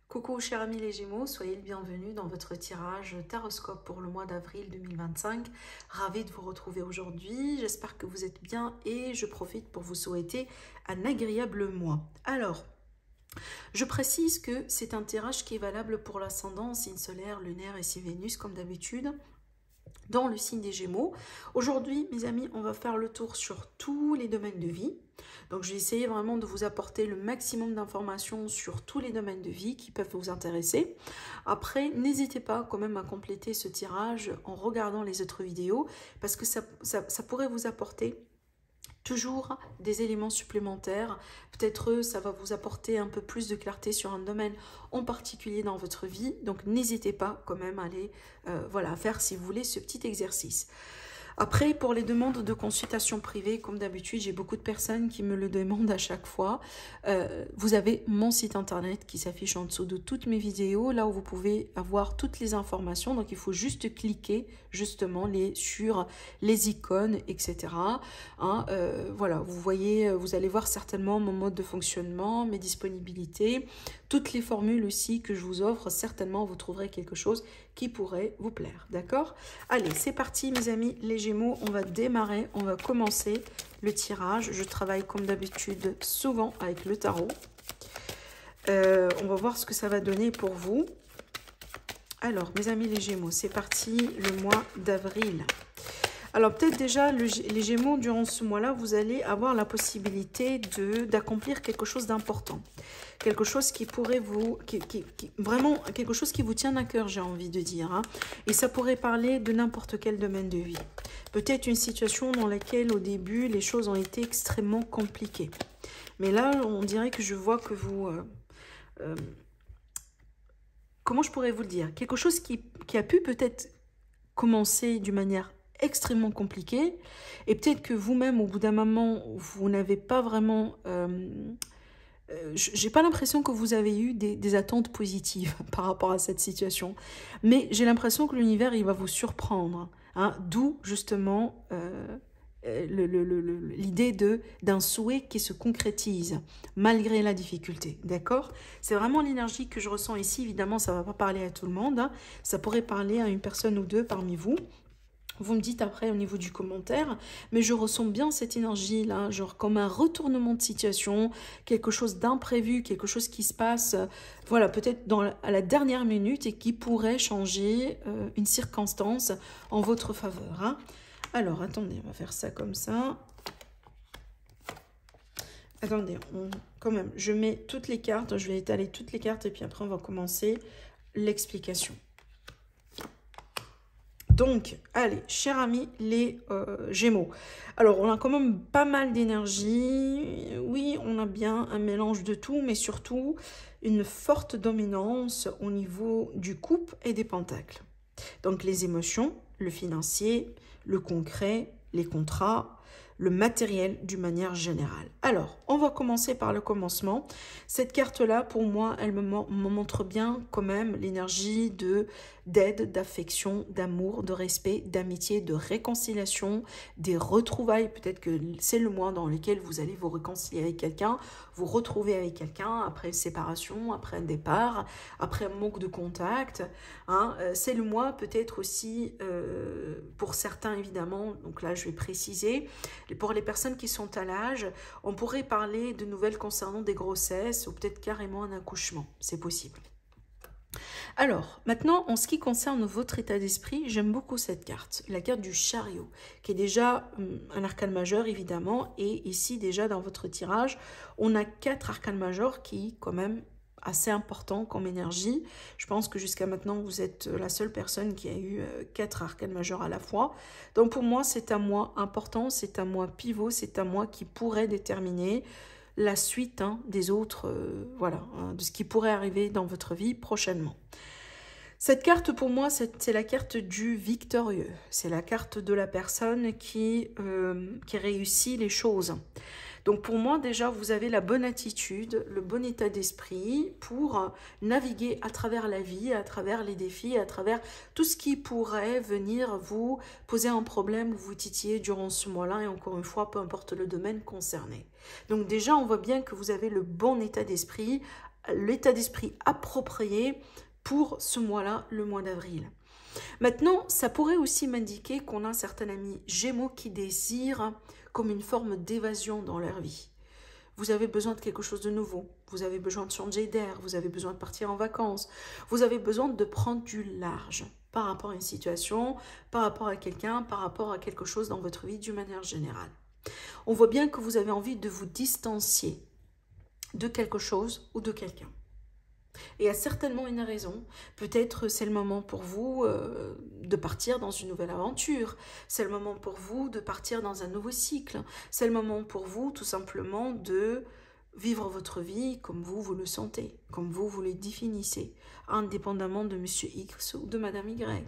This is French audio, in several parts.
Coucou chers amis les Gémeaux, soyez le bienvenu dans votre tirage Taroscope pour le mois d'avril 2025. Ravi de vous retrouver aujourd'hui, j'espère que vous êtes bien et je profite pour vous souhaiter un agréable mois. Alors, je précise que c'est un tirage qui est valable pour l'ascendant, signe solaire, lunaire et signe Vénus comme d'habitude, dans le signe des Gémeaux. Aujourd'hui, mes amis, on va faire le tour sur tous les domaines de vie. Donc, je vais essayer vraiment de vous apporter le maximum d'informations sur tous les domaines de vie qui peuvent vous intéresser. Après, n'hésitez pas quand même à compléter ce tirage en regardant les autres vidéos parce que ça pourrait vous apporter toujours des éléments supplémentaires. Peut-être ça va vous apporter un peu plus de clarté sur un domaine en particulier dans votre vie. Donc n'hésitez pas quand même à aller voilà, faire si vous voulez ce petit exercice. Après, pour les demandes de consultation privée, comme d'habitude, j'ai beaucoup de personnes qui me le demandent à chaque fois. Vous avez mon site internet qui s'affiche en dessous de toutes mes vidéos, là où vous pouvez avoir toutes les informations. Donc, il faut juste cliquer justement sur les icônes, etc. Hein, voilà, vous voyez, vous allez voir certainement mon mode de fonctionnement, mes disponibilités, toutes les formules aussi que je vous offre. Certainement, vous trouverez quelque chose qui pourrait vous plaire, d'accord? Allez, c'est parti mes amis, les Gémeaux, on va démarrer, on va commencer le tirage. Je travaille comme d'habitude souvent avec le tarot. On va voir ce que ça va donner pour vous. Alors, mes amis les Gémeaux, c'est parti, le mois d'avril. Alors peut-être déjà, les Gémeaux, durant ce mois-là, vous allez avoir la possibilité d'accomplir quelque chose d'important. Quelque chose qui pourrait vous... vraiment, quelque chose qui vous tient à cœur, j'ai envie de dire. Hein. Et ça pourrait parler de n'importe quel domaine de vie. Peut-être une situation dans laquelle, au début, les choses ont été extrêmement compliquées. Mais là, on dirait que je vois que vous... comment je pourrais vous le dire? Quelque chose qui a pu peut-être commencer d'une manière extrêmement compliqué et peut-être que vous-même au bout d'un moment vous n'avez pas vraiment j'ai pas l'impression que vous avez eu des attentes positives par rapport à cette situation, mais j'ai l'impression que l'univers il va vous surprendre, hein, d'où justement l'idée d'un souhait qui se concrétise malgré la difficulté, d'accord? C'est vraiment l'énergie que je ressens ici. Évidemment ça va pas parler à tout le monde, hein. Ça pourrait parler à une personne ou deux parmi vous. Vous me dites après au niveau du commentaire, mais je ressens bien cette énergie-là, genre comme un retournement de situation, quelque chose d'imprévu, quelque chose qui se passe, voilà, peut-être à la dernière minute et qui pourrait changer une circonstance en votre faveur. Hein. Alors, attendez, on va faire ça comme ça. Attendez, quand même, je mets toutes les cartes, je vais étaler toutes les cartes et puis après on va commencer l'explication. Donc, allez, chers amis, les Gémeaux. Alors, on a quand même pas mal d'énergie. Oui, on a bien un mélange de tout, mais surtout une forte dominance au niveau du couple et des pentacles. Donc, les émotions, le financier, le concret, les contrats, le matériel d'une manière générale. Alors, on va commencer par le commencement. Cette carte-là, pour moi, elle me montre bien quand même l'énergie d'aide, d'affection, d'amour, de respect, d'amitié, de réconciliation, des retrouvailles. Peut-être que c'est le mois dans lequel vous allez vous réconcilier avec quelqu'un, vous retrouver avec quelqu'un après une séparation, après un départ, après un manque de contact. Hein. C'est le mois peut-être aussi, pour certains évidemment, donc là je vais préciser, pour les personnes qui sont à l'âge, on pourrait parler de nouvelles concernant des grossesses ou peut-être carrément un accouchement, c'est possible. Alors, maintenant, en ce qui concerne votre état d'esprit, j'aime beaucoup cette carte, la carte du chariot, qui est déjà un arcane majeur, évidemment, et ici, déjà, dans votre tirage, on a 4 arcanes majeurs qui, quand même, assez important comme énergie. Je pense que jusqu'à maintenant, vous êtes la seule personne qui a eu 4 arcanes majeurs à la fois. Donc, pour moi, c'est un mois important, c'est un mois pivot, c'est un mois qui pourrait déterminer la suite des autres, voilà, de ce qui pourrait arriver dans votre vie prochainement. Cette carte, pour moi, c'est la carte du victorieux. C'est la carte de la personne qui réussit les choses. Donc pour moi, déjà, vous avez la bonne attitude, le bon état d'esprit pour naviguer à travers la vie, à travers les défis, à travers tout ce qui pourrait venir vous poser un problème ou vous titiller durant ce mois-là. Et encore une fois, peu importe le domaine concerné. Donc déjà, on voit bien que vous avez le bon état d'esprit l'état d'esprit approprié pour ce mois-là, le mois d'avril. Maintenant, ça pourrait aussi m'indiquer qu'on a certains amis Gémeaux qui désirent comme une forme d'évasion dans leur vie. Vous avez besoin de quelque chose de nouveau, vous avez besoin de changer d'air, vous avez besoin de partir en vacances, vous avez besoin de prendre du large par rapport à une situation, par rapport à quelqu'un, par rapport à quelque chose dans votre vie d'une manière générale. On voit bien que vous avez envie de vous distancier de quelque chose ou de quelqu'un. Et il y a certainement une raison. Peut-être c'est le moment pour vous de partir dans une nouvelle aventure. C'est le moment pour vous de partir dans un nouveau cycle. C'est le moment pour vous tout simplement de vivre votre vie comme vous le sentez, comme vous le définissez, indépendamment de Monsieur X ou de Madame Y.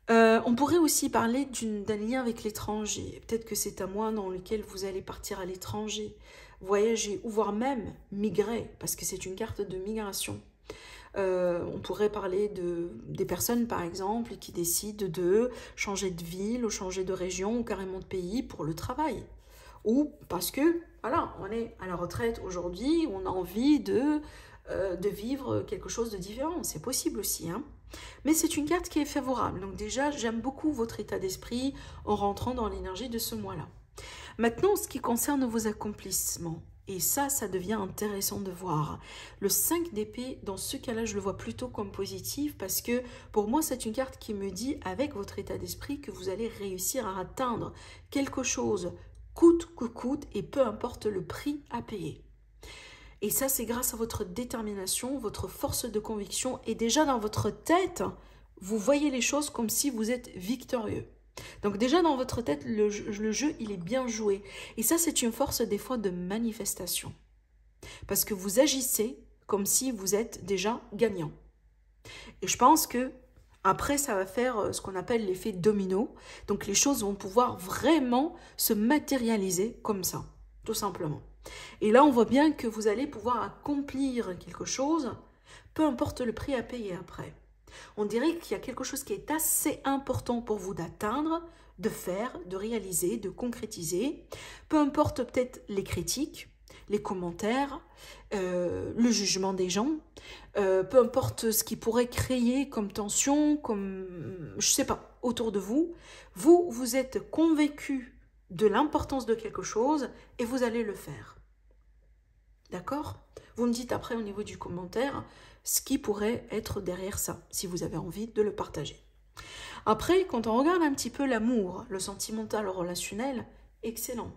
On pourrait aussi parler d'un lien avec l'étranger. Peut-être que c'est un mois dans lequel vous allez partir à l'étranger, voyager ou voire même migrer, parce que c'est une carte de migration. On pourrait parler des personnes, par exemple, qui décident de changer de ville ou changer de région ou carrément de pays pour le travail. Ou parce que, voilà, on est à la retraite aujourd'hui, on a envie de vivre quelque chose de différent. C'est possible aussi, hein. Mais c'est une carte qui est favorable. Donc déjà, j'aime beaucoup votre état d'esprit en rentrant dans l'énergie de ce mois-là. Maintenant, ce qui concerne vos accomplissements, et ça devient intéressant de voir. Le 5 d'épée, dans ce cas-là, je le vois plutôt comme positif parce que pour moi, c'est une carte qui me dit, avec votre état d'esprit, que vous allez réussir à atteindre quelque chose coûte que coûte et peu importe le prix à payer. Et ça, c'est grâce à votre détermination, votre force de conviction. Et déjà dans votre tête, vous voyez les choses comme si vous êtes victorieux. Donc déjà dans votre tête, le jeu, il est bien joué. Et ça, c'est une force des fois de manifestation. Parce que vous agissez comme si vous êtes déjà gagnant. Et je pense que après, ça va faire ce qu'on appelle l'effet domino. Donc les choses vont pouvoir vraiment se matérialiser comme ça, tout simplement. Et là, on voit bien que vous allez pouvoir accomplir quelque chose, peu importe le prix à payer après. On dirait qu'il y a quelque chose qui est assez important pour vous d'atteindre, de faire, de réaliser, de concrétiser. Peu importe peut-être les critiques, les commentaires, le jugement des gens, peu importe ce qui pourrait créer comme tension, comme, je sais pas, autour de vous. Vous êtes convaincu de l'importance de quelque chose et vous allez le faire. D'accord? Vous me dites après au niveau du commentaire ce qui pourrait être derrière ça, si vous avez envie de le partager. Après, quand on regarde un petit peu l'amour, le sentimental, le relationnel, excellent.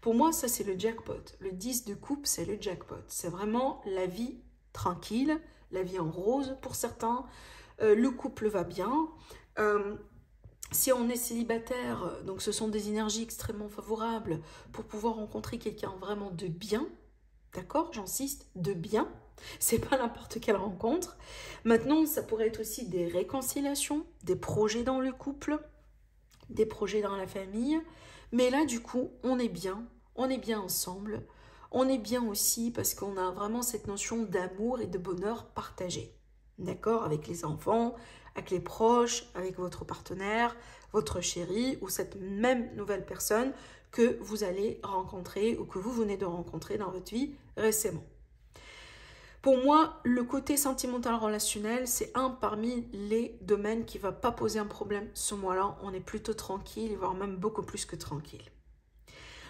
Pour moi, ça c'est le jackpot. Le 10 de coupe, c'est le jackpot. C'est vraiment la vie tranquille, la vie en rose pour certains. Le couple va bien. Si on est célibataire, donc ce sont des énergies extrêmement favorables pour pouvoir rencontrer quelqu'un vraiment de bien. D'accord, j'insiste, de bien. C'est pas n'importe quelle rencontre. Maintenant, ça pourrait être aussi des réconciliations, des projets dans le couple, des projets dans la famille. Mais là, du coup, on est bien ensemble. On est bien aussi parce qu'on a vraiment cette notion d'amour et de bonheur partagé. D'accord, avec les enfants, avec les proches, avec votre partenaire, votre chéri ou cette même nouvelle personne que vous allez rencontrer ou que vous venez de rencontrer dans votre vie récemment. Pour moi, le côté sentimental relationnel, c'est un parmi les domaines qui ne va pas poser un problème ce mois-là. On est plutôt tranquille, voire même beaucoup plus que tranquille.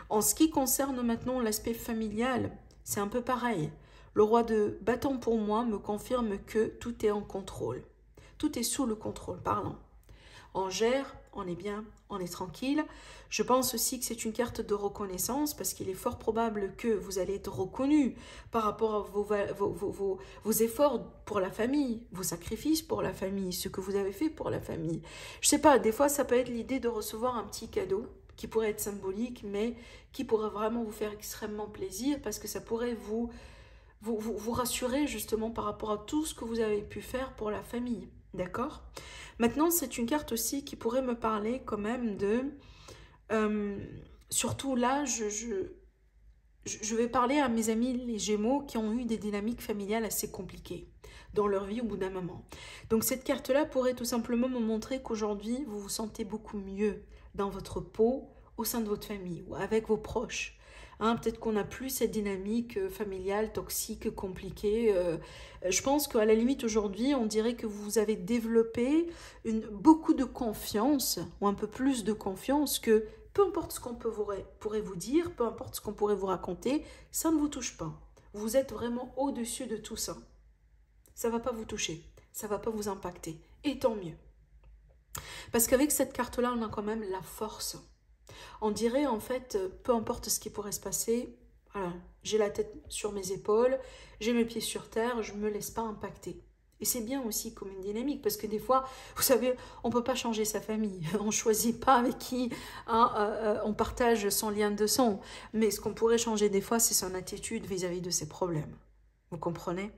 En ce qui concerne maintenant l'aspect familial, c'est un peu pareil. Le roi de bâton pour moi me confirme que tout est en contrôle. Tout est sous le contrôle, pardon. On gère, on est bien, on est tranquille. Je pense aussi que c'est une carte de reconnaissance parce qu'il est fort probable que vous allez être reconnu par rapport à vos efforts pour la famille, vos sacrifices pour la famille, ce que vous avez fait pour la famille. Je sais pas, des fois ça peut être l'idée de recevoir un petit cadeau qui pourrait être symbolique, mais qui pourrait vraiment vous faire extrêmement plaisir parce que ça pourrait vous rassurer justement par rapport à tout ce que vous avez pu faire pour la famille. D'accord? Maintenant, c'est une carte aussi qui pourrait me parler quand même de... surtout là, je vais parler à mes amis les Gémeaux qui ont eu des dynamiques familiales assez compliquées dans leur vie au bout d'un moment. Donc cette carte-là pourrait tout simplement me montrer qu'aujourd'hui, vous vous sentez beaucoup mieux dans votre peau, au sein de votre famille ou avec vos proches, Hein, peut-être qu'on n'a plus cette dynamique familiale, toxique, compliquée. Je pense qu'à la limite, aujourd'hui, on dirait que vous avez développé beaucoup de confiance, ou un peu plus de confiance, que peu importe ce qu'on pourrait vous dire, peu importe ce qu'on pourrait vous raconter, ça ne vous touche pas. Vous êtes vraiment au-dessus de tout ça. Ça ne va pas vous toucher, ça ne va pas vous impacter. Et tant mieux. Parce qu'avec cette carte-là, on a quand même la force. On dirait en fait, peu importe ce qui pourrait se passer, voilà, j'ai la tête sur mes épaules, j'ai mes pieds sur terre, je ne me laisse pas impacter. Et c'est bien aussi comme une dynamique, parce que des fois, vous savez, on ne peut pas changer sa famille, on ne choisit pas avec qui on partage son lien de sang. Mais ce qu'on pourrait changer des fois, c'est son attitude vis-à-vis de ses problèmes. Vous comprenez ?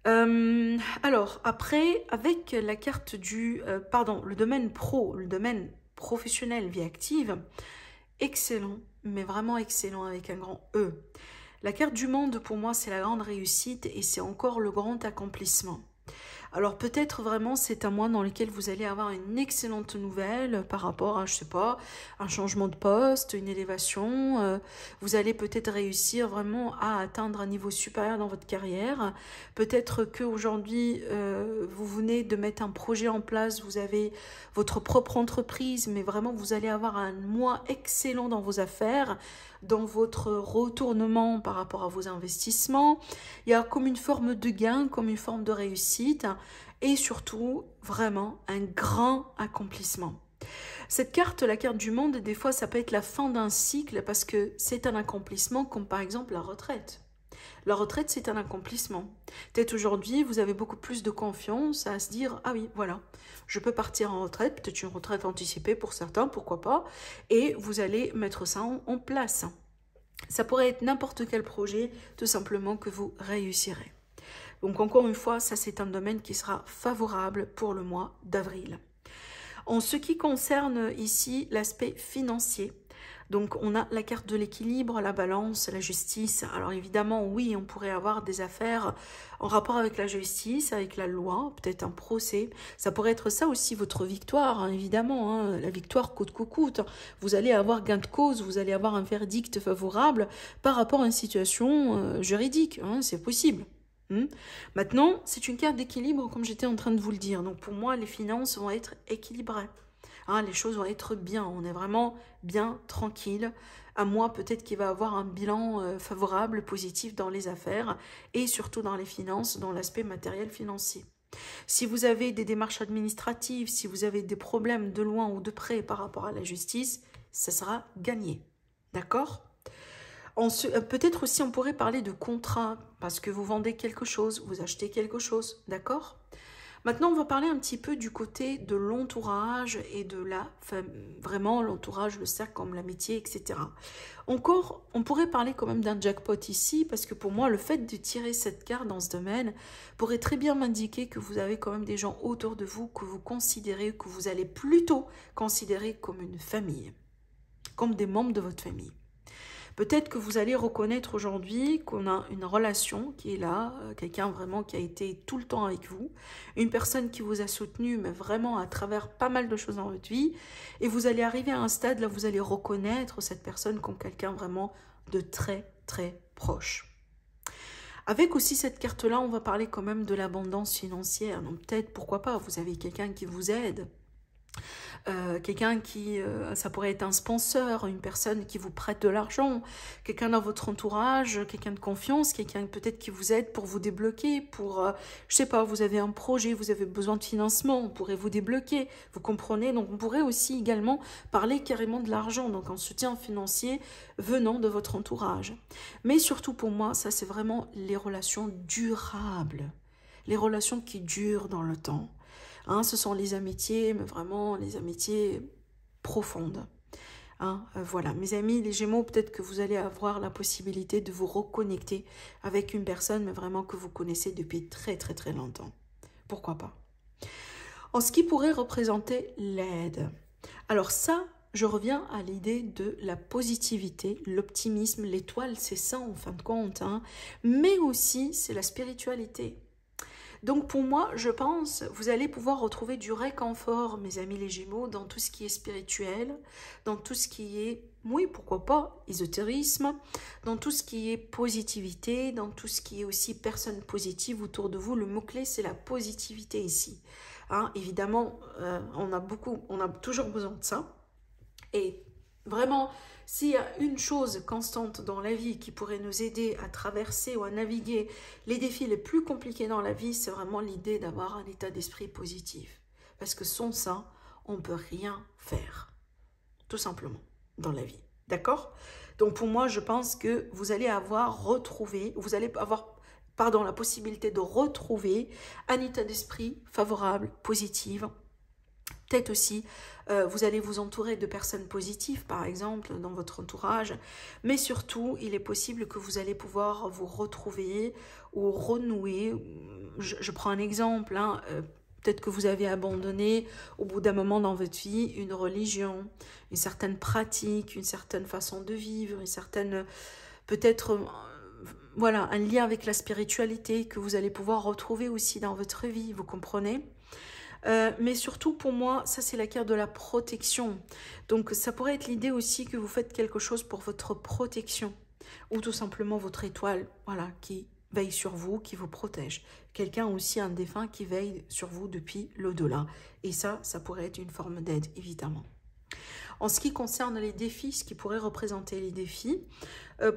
Alors, après, avec la carte du... le domaine pro, le domaine professionnel, vie active, excellent, mais vraiment excellent avec un grand E. La carte du monde, pour moi, c'est la grande réussite et c'est encore le grand accomplissement. Alors peut-être vraiment c'est un mois dans lequel vous allez avoir une excellente nouvelle par rapport à, je sais pas, un changement de poste, une élévation. Vous allez peut-être réussir vraiment à atteindre un niveau supérieur dans votre carrière. Peut-être qu'aujourd'hui, vous venez de mettre un projet en place, vous avez votre propre entreprise, mais vraiment vous allez avoir un mois excellent dans vos affaires, dans votre retournement par rapport à vos investissements. Il y a comme une forme de gain, comme une forme de réussite et surtout vraiment un grand accomplissement. Cette carte, la carte du monde, des fois ça peut être la fin d'un cycle parce que c'est un accomplissement comme par exemple la retraite. La retraite, c'est un accomplissement. Peut-être aujourd'hui, vous avez beaucoup plus de confiance à se dire « Ah oui, voilà, je peux partir en retraite, peut-être une retraite anticipée pour certains, pourquoi pas ?» Et vous allez mettre ça en place. Ça pourrait être n'importe quel projet, tout simplement, que vous réussirez. Donc encore une fois, ça c'est un domaine qui sera favorable pour le mois d'avril. En ce qui concerne ici l'aspect financier, donc on a la carte de l'équilibre, la balance, la justice. Alors évidemment, oui, on pourrait avoir des affaires en rapport avec la justice, avec la loi, peut-être un procès. Ça pourrait être ça aussi votre victoire, hein, évidemment, hein, la victoire coûte que coûte. Vous allez avoir gain de cause, vous allez avoir un verdict favorable par rapport à une situation juridique, hein, c'est possible. Maintenant, c'est une carte d'équilibre comme j'étais en train de vous le dire. Donc pour moi, les finances vont être équilibrées. Hein, les choses vont être bien. On est vraiment bien, tranquille. Un mois peut-être qu'il va avoir un bilan favorable, positif dans les affaires et surtout dans les finances, dans l'aspect matériel financier. Si vous avez des démarches administratives, si vous avez des problèmes de loin ou de près par rapport à la justice, ça sera gagné. D'accord ? Peut-être aussi on pourrait parler de contrat, parce que vous vendez quelque chose, vous achetez quelque chose, d'accord ? Maintenant, on va parler un petit peu du côté de l'entourage et de vraiment l'entourage, le cercle comme l'amitié, etc. Encore, on pourrait parler quand même d'un jackpot ici, parce que pour moi, le fait de tirer cette carte dans ce domaine pourrait très bien m'indiquer que vous avez quand même des gens autour de vous que vous considérez, que vous allez plutôt considérer comme une famille, comme des membres de votre famille. Peut-être que vous allez reconnaître aujourd'hui qu'on a une relation qui est là, quelqu'un vraiment qui a été tout le temps avec vous, une personne qui vous a soutenu, mais vraiment à travers pas mal de choses dans votre vie, et vous allez arriver à un stade là où vous allez reconnaître cette personne comme quelqu'un vraiment de très très proche. Avec aussi cette carte-là, on va parler quand même de l'abondance financière, donc peut-être, pourquoi pas, vous avez quelqu'un qui vous aide, quelqu'un qui, ça pourrait être un sponsor, une personne qui vous prête de l'argent, quelqu'un dans votre entourage, quelqu'un de confiance, quelqu'un peut-être qui vous aide pour vous débloquer, pour, je sais pas, vous avez un projet, vous avez besoin de financement, on pourrait vous débloquer, vous comprenez? Donc on pourrait aussi également parler carrément de l'argent, donc un soutien financier venant de votre entourage. Mais surtout pour moi, ça c'est vraiment les relations durables, les relations qui durent dans le temps. Hein, ce sont les amitiés, mais vraiment les amitiés profondes. Hein, voilà, mes amis, les Gémeaux, peut-être que vous allez avoir la possibilité de vous reconnecter avec une personne, mais vraiment que vous connaissez depuis très très très longtemps. Pourquoi pas? En ce qui pourrait représenter l'aide. Alors ça, je reviens à l'idée de la positivité, l'optimisme, l'étoile, c'est ça en fin de compte. Hein, mais aussi, c'est la spiritualité. Donc pour moi, je pense, vous allez pouvoir retrouver du réconfort, mes amis les Gémeaux, dans tout ce qui est spirituel, dans tout ce qui est, oui, pourquoi pas, ésotérisme, dans tout ce qui est positivité, dans tout ce qui est aussi personnes positives autour de vous. Le mot-clé, c'est la positivité ici. Hein, évidemment, on a toujours besoin de ça. Et vraiment, s'il y a une chose constante dans la vie qui pourrait nous aider à traverser ou à naviguer les défis les plus compliqués dans la vie, c'est vraiment l'idée d'avoir un état d'esprit positif. Parce que sans ça, on ne peut rien faire. Tout simplement, dans la vie. D'accord? Donc pour moi, je pense que vous allez avoir la possibilité de retrouver un état d'esprit favorable, positif. Peut-être aussi, vous allez vous entourer de personnes positives, par exemple, dans votre entourage. Mais surtout, il est possible que vous allez pouvoir vous retrouver ou renouer. Je prends un exemple. Hein, peut-être que vous avez abandonné au bout d'un moment dans votre vie une religion, une certaine pratique, une certaine façon de vivre, une certaine... peut-être... voilà, un lien avec la spiritualité que vous allez pouvoir retrouver aussi dans votre vie, vous comprenez ? Mais surtout pour moi, ça c'est la carte de la protection. Donc ça pourrait être l'idée aussi que vous faites quelque chose pour votre protection. Ou tout simplement votre étoile, voilà, qui veille sur vous, qui vous protège. Quelqu'un aussi, un défunt qui veille sur vous depuis l'au-delà. Et ça pourrait être une forme d'aide, évidemment. En ce qui concerne les défis, ce qui pourrait représenter les défis,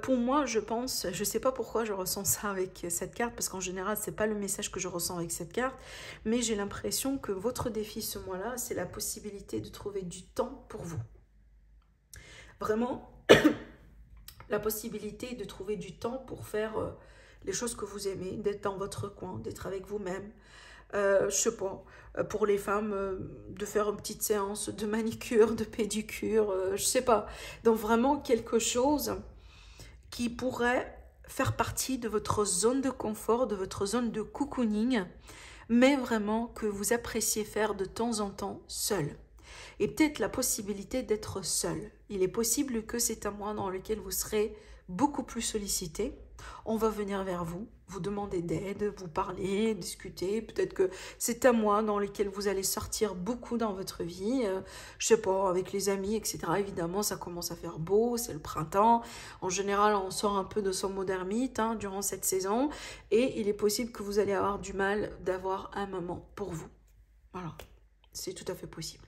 pour moi, je pense, je ne sais pas pourquoi je ressens ça avec cette carte, parce qu'en général, ce n'est pas le message que je ressens avec cette carte, mais j'ai l'impression que votre défi ce mois-là, c'est la possibilité de trouver du temps pour vous. Vraiment, la possibilité de trouver du temps pour faire les choses que vous aimez, d'être dans votre coin, d'être avec vous-même. Je sais pas, pour les femmes, de faire une petite séance de manicure, de pédicure, je sais pas. Donc vraiment quelque chose qui pourrait faire partie de votre zone de confort, de votre zone de cocooning, mais vraiment que vous appréciez faire de temps en temps seul. Et peut-être la possibilité d'être seul. Il est possible que c'est un mois dans lequel vous serez beaucoup plus sollicité. On va venir vers vous, vous demander d'aide, vous parler, discuter. Peut-être que c'est un mois dans lequel vous allez sortir beaucoup dans votre vie. Je sais pas, avec les amis, etc. Évidemment, ça commence à faire beau, c'est le printemps. En général, on sort un peu de son mode ermite durant cette saison. Et il est possible que vous allez avoir du mal d'avoir un moment pour vous. Voilà, c'est tout à fait possible.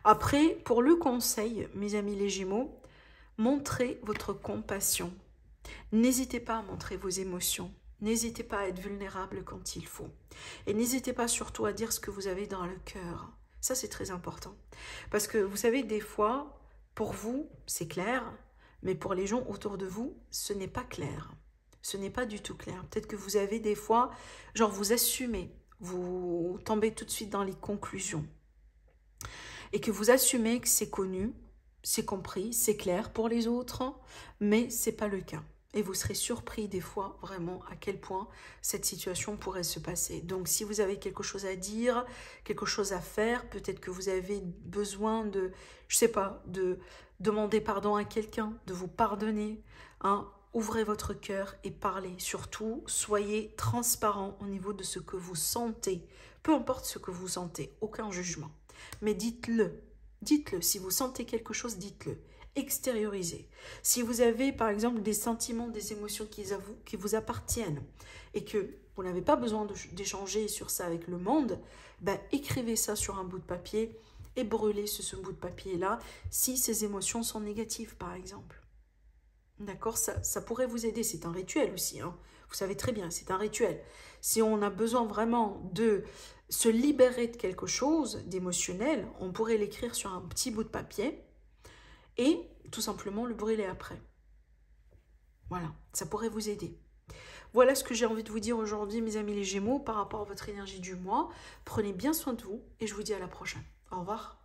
Après, pour le conseil, mes amis les Gémeaux, montrez votre compassion. N'hésitez pas à montrer vos émotions. N'hésitez pas à être vulnérable quand il faut. Et n'hésitez pas surtout à dire ce que vous avez dans le cœur. Ça, c'est très important. Parce que vous savez, des fois, pour vous, c'est clair, mais pour les gens autour de vous, ce n'est pas clair. Ce n'est pas du tout clair. Peut-être que vous avez des fois, genre vous assumez, vous tombez tout de suite dans les conclusions. Et que vous assumez que c'est connu, c'est compris, c'est clair pour les autres, mais ce n'est pas le cas. Et vous serez surpris des fois vraiment à quel point cette situation pourrait se passer. Donc si vous avez quelque chose à dire, quelque chose à faire, peut-être que vous avez besoin de, je sais pas, de demander pardon à quelqu'un, de vous pardonner. Ouvrez votre cœur et parlez. Surtout, soyez transparent au niveau de ce que vous sentez. Peu importe ce que vous sentez, aucun jugement. Mais dites-le. Dites-le. Si vous sentez quelque chose, dites-le. Extériorisez. Si vous avez, par exemple, des sentiments, des émotions qui vous appartiennent et que vous n'avez pas besoin d'échanger sur ça avec le monde, écrivez ça sur un bout de papier et brûlez ce bout de papier-là si ces émotions sont négatives, par exemple. D'accord, ça pourrait vous aider. C'est un rituel aussi. Vous savez très bien, c'est un rituel. Si on a besoin vraiment de se libérer de quelque chose d'émotionnel, on pourrait l'écrire sur un petit bout de papier et tout simplement le brûler après. Voilà, ça pourrait vous aider. Voilà ce que j'ai envie de vous dire aujourd'hui, mes amis les Gémeaux, par rapport à votre énergie du mois. Prenez bien soin de vous et je vous dis à la prochaine. Au revoir.